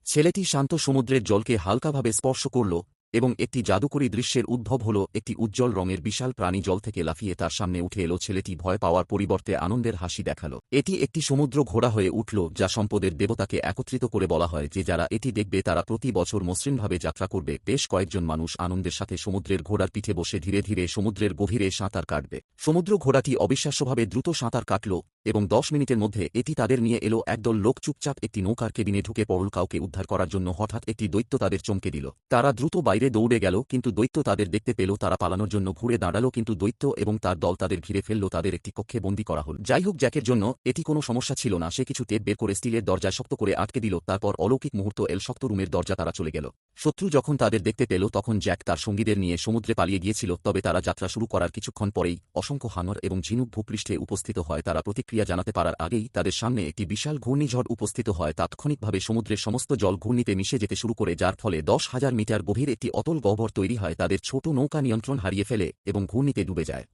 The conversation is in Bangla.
ছেলেটি শান্ত সমুদ্রের জলকে হালকাভাবে স্পর্শ করল এবং একটি জাদুকরী দৃশ্যের উদ্ভব হল। একটি উজ্জ্বল রঙের বিশাল প্রাণী জল থেকে লাফিয়ে তার সামনে উঠে এলো। ছেলেটি ভয় পাওয়ার পরিবর্তে আনন্দের হাসি দেখাল। এটি একটি সমুদ্র ঘোড়া হয়ে উঠল, যা সম্পদের দেবতাকে একত্রিত করে বলা হয় যে যারা এটি দেখবে তারা প্রতি বছর মসৃণভাবে যাত্রা করবে। বেশ কয়েকজন মানুষ আনন্দের সাথে সমুদ্রের ঘোড়ার পিঠে বসে ধীরে ধীরে সমুদ্রের গভীরে সাঁতার কাটবে। সমুদ্র ঘোড়াটি অবিশ্বাস্যভাবে দ্রুত সাঁতার কাটল এবং 10 মিনিটের মধ্যে এটি তাদের নিয়ে এলো। একদল লোক চুপচাপ একটি নৌকার কেবিনে ঢুকে পড়ল কাউকে উদ্ধার করার জন্য। হঠাৎ একটি দৈত্য তাদের চমকে দিল। তারা দ্রুত বাইরে দৌড়ে গেল, কিন্তু দৈত্য তাদের দেখতে পেল। তারা পালানোর জন্য ঘুরে দাঁড়ালো, কিন্তু দৈত্য এবং তার দল তাদের ঘিরে ফেলল। তাদের একটি কক্ষে বন্দী করা হল। যাই হোক, জ্যাকের জন্য এটি কোনো সমস্যা ছিল না। সে কিছু টেপ বের করে স্টিলের দরজায় শক্ত করে আটকে দিল। তারপর অলৌকিক মুহূর্ত এল, শক্ত রুমের দরজা তারা চলে গেল। শত্রু যখন তাদের দেখতে পেল তখন জ্যাক তার সঙ্গীদের নিয়ে সমুদ্রে পালিয়ে গিয়েছিল। তবে তারা যাত্রা শুরু করার কিছুক্ষণ পরেই অসংখ্য হাঙর এবং ঝিনুক ভূপৃষ্ঠে উপস্থিত হয়। তারা প্রতিক্রিয়া জানাতে পারার আগেই তাদের সামনে একটি বিশাল ঘূর্ণিঝড় উপস্থিত হয়। তাৎক্ষণিকভাবে সমুদ্রের সমস্ত জল ঘূর্ণিতে মিশে যেতে শুরু করে, যার ফলে 10,000 মিটার গভীর একটি অতল গহ্বর তৈরি হয়। তাদের ছোট নৌকা নিয়ন্ত্রণ হারিয়ে ফেলে এবং ঘূর্ণিতে ডুবে যায়।